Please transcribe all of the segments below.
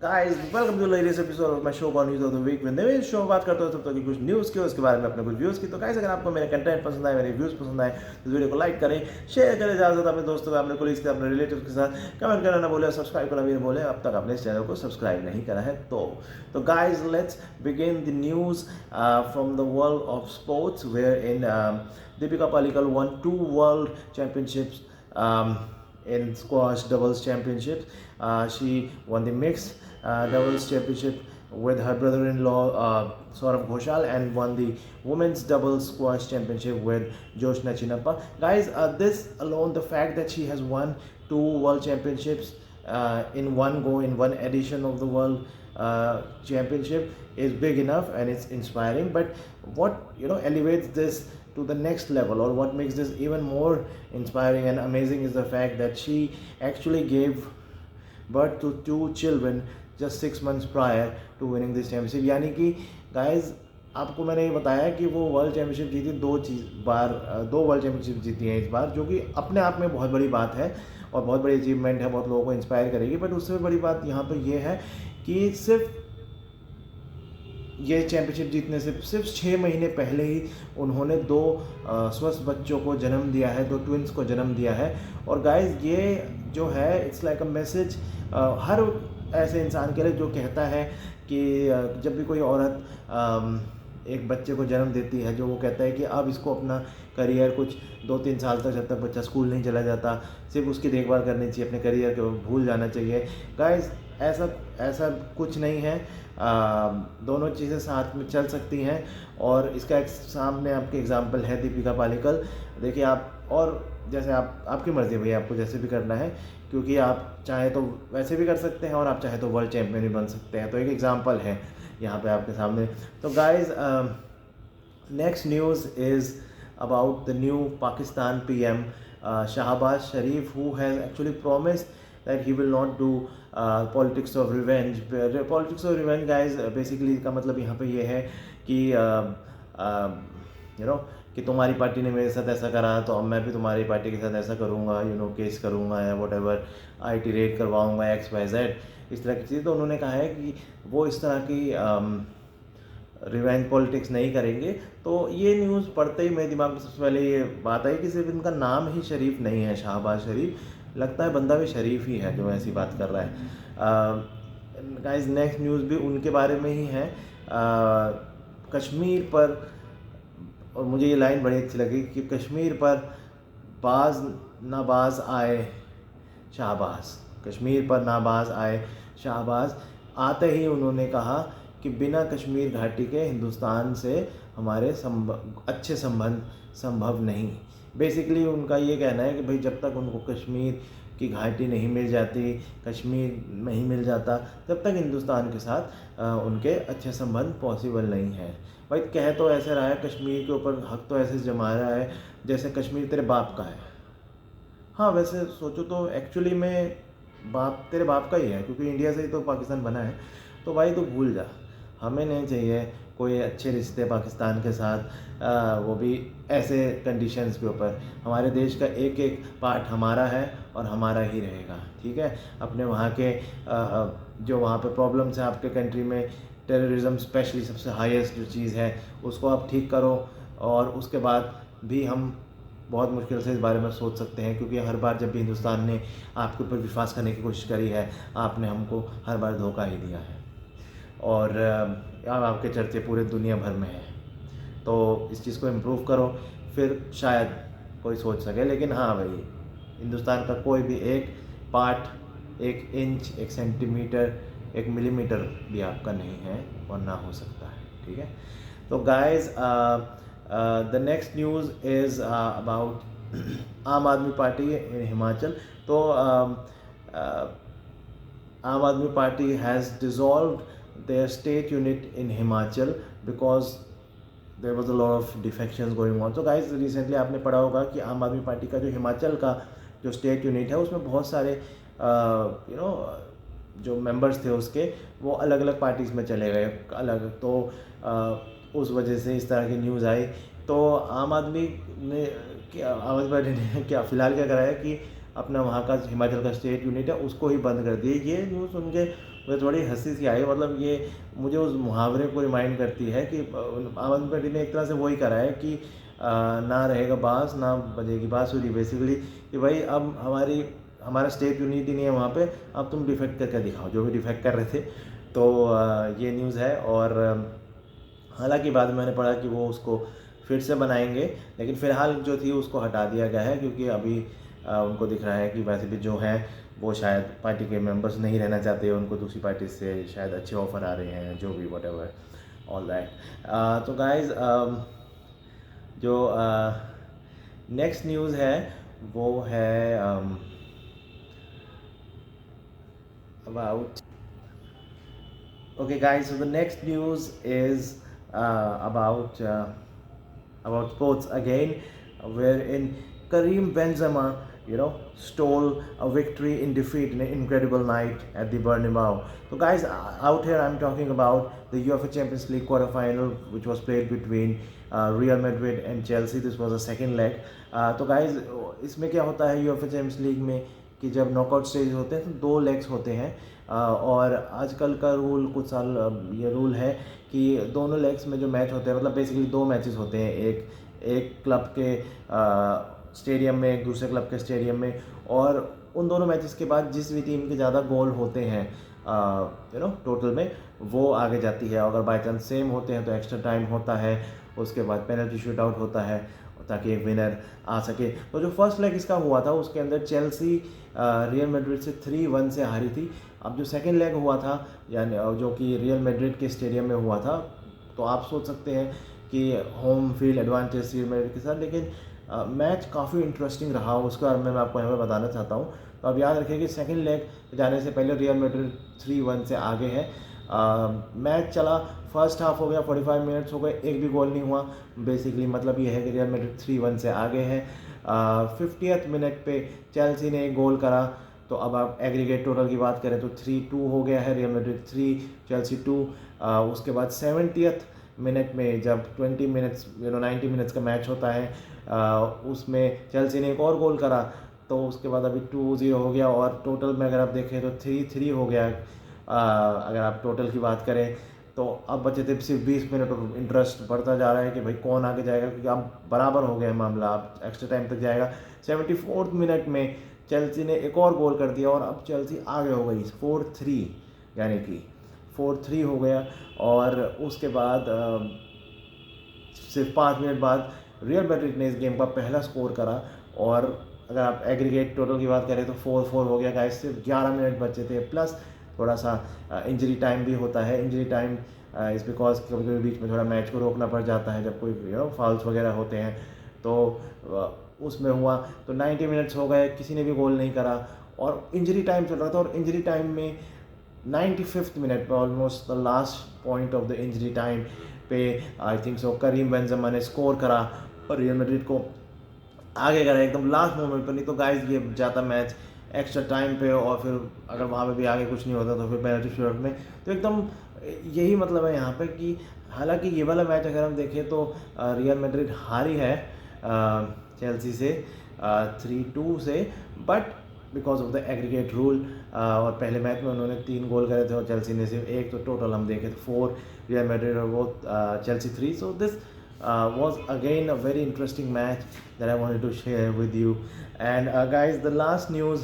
Guys welcome to latest episode of my show call news of the week. With Naveen show बात करते हो तब तक की कुछ न्यूज़ की, उसके बारे में अपने कुछ व्यूज़ की। तो गाइस अगर आपको मेरे कंटेंट पसंद आए, मेरे व्यूज़ पसंद आए तो वीडियो को लाइक करें, शेयर करें ज़्यादा से ज़्यादा अपने दोस्तों को, अपने कोलीग्स के, अपने रिलेटिव्स के साथ। कमेंट करना ना भूलें, सब्सक्राइब करना भी ना भूलें अब तक आपने इस चैनल को सब्सक्राइब नहीं करा है तो guys let's begin the news from the world of sports wherein Deepika Pallikal won 2 world championships in squash doubles championships. She won the mixed doubles championship with her brother-in-law Saurabh Ghoshal and won the women's doubles squash championship with Joshna Chinappa. Guys, this alone, the fact that she has won 2 world championships in one go, in one edition of the world championship is big enough and it's inspiring. But what elevates this to the next level, or what makes this even more inspiring and amazing, is the fact that she actually gave birth to 2 children just 6 months prior to winning this championship. यानी कि guys आपको मैंने ये बताया कि वो world championship जीती, दो वर्ल्ड चैम्पियनशिप जीती हैं इस बार, जो कि अपने आप में बहुत बड़ी बात है और बहुत बड़ी अचीवमेंट है, बहुत लोगों को इंस्पायर करेगी। बट उससे बड़ी बात यहाँ पर ये है कि सिर्फ ये चैम्पियनशिप जीतने से सिर्फ 6 महीने पहले ही उन्होंने 2 स्वस्थ बच्चों को जन्म दिया है, 2 ट्विंस को जन्म दिया है। और गाइज ये जो है इट्स लाइक अ मैसेज हर ऐसे इंसान के लिए जो कहता है कि जब भी कोई औरत एक बच्चे को जन्म देती है, जो वो कहता है कि अब इसको अपना करियर कुछ 2-3 साल तक, जब तक बच्चा स्कूल नहीं चला जाता, सिर्फ उसकी देखभाल करनी चाहिए, अपने करियर को भूल जाना चाहिए। गाइज ऐसा कुछ नहीं है, दोनों चीज़ें साथ में चल सकती हैं। और इसका एक सामने आपके एग्जांपल है दीपिका पालिकल। देखिए आप, और जैसे आपकी मर्ज़ी है भैया, आपको जैसे भी करना है, क्योंकि आप चाहे तो वैसे भी कर सकते हैं और आप चाहे तो वर्ल्ड चैम्पियन भी बन सकते हैं। तो एक एग्जांपल है यहाँ पे आपके सामने। तो guys next news is about the new Pakistan PM Shahbaz Sharif, who has actually promised that he will not do politics of revenge. Politics of revenge, guys, basically का मतलब यहाँ पे ये है कि कि तुम्हारी पार्टी ने मेरे साथ ऐसा करा तो अब मैं भी तुम्हारी पार्टी के साथ ऐसा करूँगा, केस करूँगा या वट एवर, IT रेड करवाऊँगा, XYZ, इस तरह की चीज़। तो उन्होंने कहा है कि वो इस तरह की रिवेंज पॉलिटिक्स नहीं करेंगे। तो ये न्यूज़ पढ़ते ही मेरे दिमाग में सबसे पहले ये बात आई कि सिर्फ इनका नाम ही शरीफ नहीं है, शाहबाज शरीफ, लगता है बंदा भी शरीफ ही है जो ऐसी बात कर रहा है। गाइस नेक्स्ट न्यूज़ भी उनके बारे में ही है, कश्मीर पर। और मुझे ये लाइन बड़ी अच्छी लगी कि कश्मीर पर बाज नाबाज आए शाहबाज, कश्मीर पर नाबाज आए शाहबाज। आते ही उन्होंने कहा कि बिना कश्मीर घाटी के हिंदुस्तान से हमारे अच्छे संबंध संभव नहीं। बेसिकली उनका ये कहना है कि भाई जब तक उनको कश्मीर की घाटी नहीं मिल जाती, कश्मीर नहीं मिल जाता, तब तक हिंदुस्तान के साथ उनके अच्छे संबंध पॉसिबल नहीं है। भाई कह तो ऐसे रहा है, कश्मीर के ऊपर हक तो ऐसे जमा रहा है जैसे कश्मीर तेरे बाप का है। हाँ वैसे सोचो तो एक्चुअली में तेरे बाप का ही है, क्योंकि इंडिया से ही तो पाकिस्तान बना है। तो भाई तो भूल जा, हमें नहीं चाहिए कोई अच्छे रिश्ते पाकिस्तान के साथ, वो भी ऐसे कंडीशंस के ऊपर। हमारे देश का एक एक पार्ट हमारा है और हमारा ही रहेगा, ठीक है। अपने वहाँ के जो वहाँ पे प्रॉब्लम्स हैं आपके कंट्री में, टेररिज्म स्पेशली सबसे हाईएस्ट जो चीज़ है, उसको आप ठीक करो, और उसके बाद भी हम बहुत मुश्किल से इस बारे में सोच सकते हैं, क्योंकि हर बार जब भी हिंदुस्तान ने आपके ऊपर विश्वास करने की कोशिश करी है, आपने हमको हर बार धोखा ही दिया है। और अब आपके चर्चे पूरे दुनिया भर में हैं। तो इस चीज़ को इम्प्रूव करो, फिर शायद कोई सोच सके। लेकिन हाँ भाई, हिंदुस्तान का कोई भी एक पार्ट, 1 इंच, 1 सेंटीमीटर, 1 मिलीमीटर भी आपका नहीं है और ना हो सकता है, ठीक है। तो guys the next news is about Aam Aadmi Party in Himachal. तो Aam Aadmi Party has dissolved their state unit in Himachal because there was a lot of defections going on. So guys, recently आपने पढ़ा होगा कि आम आदमी पार्टी का जो हिमाचल का जो स्टेट यूनिट है, उसमें बहुत सारे जो मेंबर्स थे उसके, वो अलग अलग पार्टीज़ में चले गए अलग। तो उस वजह से इस तरह की न्यूज़ आई। तो आम आदमी पार्टी ने क्या फ़िलहाल क्या कराया कि अपना वहाँ का हिमाचल का स्टेट यूनिट है उसको ही बंद कर दिए। ये न्यूज़ सुन के मुझे थोड़ी हंसी सी आई। मतलब ये मुझे उस मुहावरे को रिमाइंड करती है कि आनंद पांडे ने एक तरह से वही करा है कि ना रहेगा बांस ना बजेगी बांसुरी, बेसिकली कि भाई अब हमारा स्टेट यूनिटी नहीं है वहाँ पे, अब तुम डिफेक्ट करके दिखाओ, जो भी डिफेक्ट कर रहे थे। तो ये न्यूज़ है। और हालांकि बाद में मैंने पढ़ा कि वो उसको फिर से बनाएंगे, लेकिन फ़िलहाल जो थी उसको हटा दिया गया है, क्योंकि अभी उनको दिख रहा है कि वैसे भी जो हैं वो शायद पार्टी के मेंबर्स नहीं रहना चाहते, उनको दूसरी पार्टी से शायद अच्छे ऑफ़र आ रहे हैं, जो भी वट एवर ऑल दैट। तो गाइज जो नेक्स्ट न्यूज़ है वो है about okay guys, so the next news is about sports again, wherein Karim Benzema, stole a victory in defeat in an incredible night at the Bernabeu. So guys, out here I'm talking about the UEFA Champions League quarter-final, which was played between Real Madrid and Chelsea. This was a second leg. तो guys, इसमें क्या होता है UEFA Champions League में कि जब knockout stage होते हैं तो 2 लेग्स होते हैं। और आजकल का रूल, कुछ साल ये रूल है कि दोनों लेग्स में जो मैच होते हैं, मतलब बेसिकली 2 मैचेस होते हैं, एक क्लब के स्टेडियम में, एक दूसरे क्लब के स्टेडियम में, और उन दोनों मैचेस के बाद जिस भी टीम के ज़्यादा गोल होते हैं टोटल में, वो आगे जाती है। अगर बाई चांस सेम होते हैं तो एक्स्ट्रा टाइम होता है, उसके बाद पेनल्टी शूट आउट होता है ताकि एक विनर आ सके। तो जो फर्स्ट लेग इसका हुआ था उसके अंदर चेल्सी रियल मैड्रिड से 3-1 से हारी थी। अब जो सेकेंड लेग हुआ था, यानी जो कि रियल मैड्रिड के स्टेडियम में हुआ था, तो आप सोच सकते हैं कि home field advantage real Madrid के साथ, लेकिन मैच काफ़ी इंटरेस्टिंग रहा, उसके बारे में मैं आपको यहाँ पर बताना चाहता हूँ। तो अब याद रखिए कि सेकेंड लेग जाने से पहले रियल मैड्रिड 3-1 से आगे है। मैच चला, फर्स्ट हाफ हो गया, 45 मिनट्स हो गए, एक भी गोल नहीं हुआ। बेसिकली मतलब ये है कि रियल मैड्रिड 3-1 से आगे है। 50th मिनट पे चेल्सी ने एक गोल करा। तो अब आप एग्रीगेट टोटल की बात करें तो 3-2 हो गया है, रियल मैड्रिड 3 चेल्सी 2। उसके बाद 70th मिनट में जब 20 मिनट्स 90 मिनट्स का मैच होता है, उसमें चेल्सी ने एक और गोल करा, तो उसके बाद अभी 2-0 हो गया। और टोटल में अगर आप देखें तो 3-3 हो गया। अगर आप टोटल की बात करें तो अब बचे थे सिर्फ 20 मिनट, और इंटरेस्ट बढ़ता जा रहा है कि भाई कौन आगे जाएगा, क्योंकि अब बराबर हो गया है मामला, अब एक्स्ट्रा टाइम तक जाएगा। 74th मिनट में चेल्सी ने एक और गोल कर दिया और अब चेल्सी आगे हो गई 4-3, यानी कि 4-3 हो गया। और उसके बाद सिर्फ 5 मिनट बाद रियल मैड्रिड ने इस गेम का पहला स्कोर करा। और अगर आप एग्रीगेट टोटल की बात करें तो 4-4 हो गया गाइस। सिर्फ 11 मिनट बचे थे, प्लस थोड़ा सा इंजरी टाइम भी होता है। इंजरी टाइम इस बिकॉज कभी कभी बीच में थोड़ा मैच को रोकना पड़ जाता है जब कोई फॉल्स वगैरह होते हैं, तो उसमें हुआ। तो 90 मिनट्स हो गए, किसी ने भी गोल नहीं करा और इंजरी टाइम चल रहा था। और इंजरी टाइम में 95th मिनट पे, almost the last point of the injury time पे, I think so Karim Benzema ने स्कोर करा और रियल मैड्रिड को आगे करा एकदम लास्ट मोमेंट पर। नहीं तो गाइस ये जाता मैच एक्स्ट्रा टाइम पे, और फिर अगर वहाँ पे भी आगे कुछ नहीं होता तो फिर पेनल्टी शूट में। तो एकदम यही मतलब है यहाँ पे कि हालांकि ये वाला मैच अगर हम देखें तो रियल मैड्रिड हारी है चेल्सी से 3-2 से, but because of the aggregate rule. और पहले मैच में उन्होंने 3 गोल करे थे और चेल्सी ने सिर्फ 1, तो टोटल हम देखें तो 4 रियल मैड्रिड और वो Chelsea 3। So this was again a very interesting match that I wanted to share with you. And guys, the last news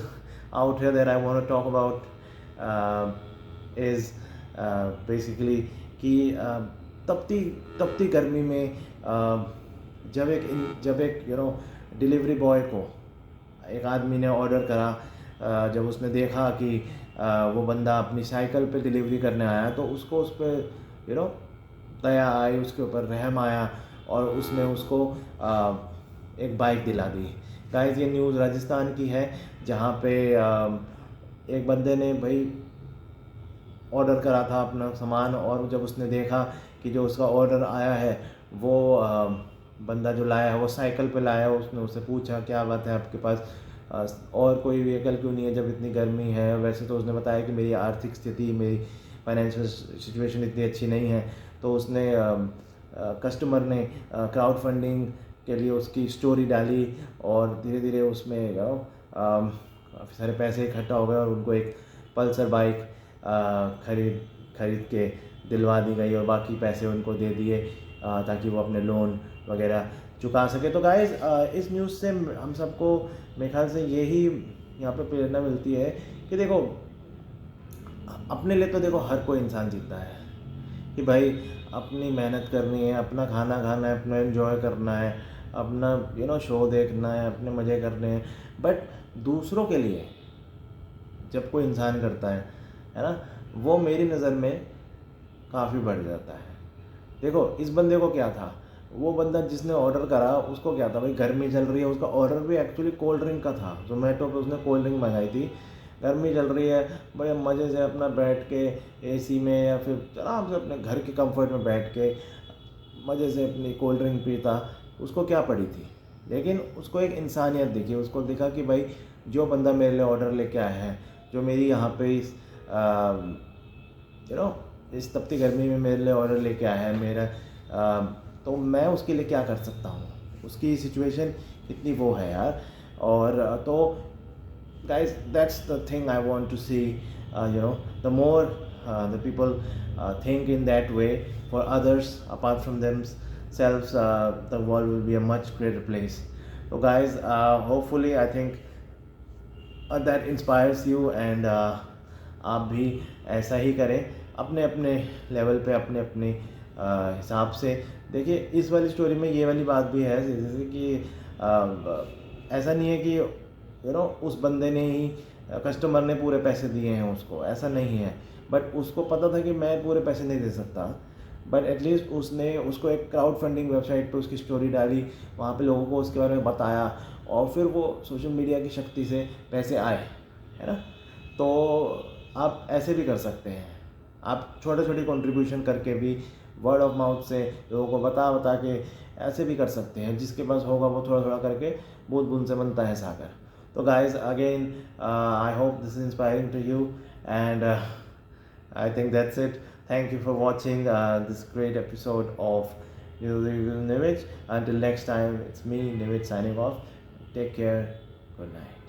out here that I want to talk about is basically कि तपती गर्मी में जब एक delivery boy को एक आदमी ने ऑर्डर करा, जब उसने देखा कि वो बंदा अपनी साइकिल पे डिलीवरी करने आया, तो उसको उस पर दया आई, उसके ऊपर रहम आया और उसने उसको एक बाइक दिला दी। गाइस, ये न्यूज़ राजस्थान की है, जहाँ पे एक बंदे ने भाई ऑर्डर करा था अपना सामान, और जब उसने देखा कि जो उसका ऑर्डर आया है वो बंदा जो लाया है वो साइकिल पे लाया है, उसने उससे पूछा क्या बात है आपके पास और कोई व्हीकल क्यों नहीं है जब इतनी गर्मी है। वैसे तो उसने बताया कि मेरी आर्थिक स्थिति, मेरी फाइनेंशियल सिचुएशन इतनी अच्छी नहीं है। तो उसने कस्टमर ने क्राउड फंडिंग के लिए उसकी स्टोरी डाली और धीरे धीरे उसमें काफ़ी सारे पैसे इकट्ठा हो गए और उनको एक पल्सर बाइक खरीद के दिलवा दी गई और बाकी पैसे उनको दे दिए ताकि वो अपने लोन वगैरह चुका सके। तो गाइस इस न्यूज़ से हम सबको मेरे ख्याल से यही यहाँ पे प्रेरणा मिलती है कि देखो अपने लिए तो देखो हर कोई इंसान जीता है कि भाई अपनी मेहनत करनी है, अपना खाना खाना है, अपना एंजॉय करना है, अपना शो देखना है, अपने मज़े करने हैं। बट दूसरों के लिए जब कोई इंसान करता है ना, वो मेरी नज़र में काफ़ी बढ़ जाता है। देखो इस बंदे को क्या था, वो बंदा जिसने ऑर्डर करा उसको क्या था, भाई गर्मी चल रही है, उसका ऑर्डर भी एक्चुअली कोल्ड ड्रिंक का था। जोमेटो पे उसने कोल्ड ड्रिंक मंगाई थी, गर्मी चल रही है, भाई मज़े से अपना बैठ के एसी में या फिर आराम से अपने घर के कंफर्ट में बैठ के मज़े से अपनी कोल्ड ड्रिंक पीता, उसको क्या पड़ी थी। लेकिन उसको एक इंसानियत दिखी, उसको दिखा कि भाई जो बंदा मेरे लिए ऑर्डर लेके आया है, जो मेरी यहाँ पे इस तपती गर्मी में मेरे लिए ऑर्डर लेके आया है मेरा, तो मैं उसके लिए क्या कर सकता हूँ, उसकी सिचुएशन कितनी वो है यार। और तो guys, that's the thing I want to see. The more the people think in that way for others apart from themselves, the world will be a much greater place. So guys, hopefully I think that inspires you, and आप भी ऐसा ही करें अपने अपने level पे, अपने अपने हिसाब से। देखिए इस वाली स्टोरी में ये वाली बात भी है जैसे कि ऐसा नहीं है कि उस बंदे ने ही, कस्टमर ने पूरे पैसे दिए हैं उसको, ऐसा नहीं है। बट उसको पता था कि मैं पूरे पैसे नहीं दे सकता, बट एटलीस्ट उसने उसको एक क्राउड फंडिंग वेबसाइट पे उसकी स्टोरी डाली, वहाँ पे लोगों को उसके बारे में बताया, और फिर वो सोशल मीडिया की शक्ति से पैसे आए, है ना। तो आप ऐसे भी कर सकते हैं, आप छोटे छोटे कंट्रीब्यूशन करके भी, वर्ड ऑफ माउथ से लोगों को बता के ऐसे भी कर सकते हैं। जिसके पास होगा वो थोड़ा थोड़ा करके बूंद बूंद से बनता है सागर। तो guys again I hope this is inspiring to you, and I think that's it. Thank you for watching this great episode of Nivij. Until next time, it's me, Nivij, signing off. Take care. Good night.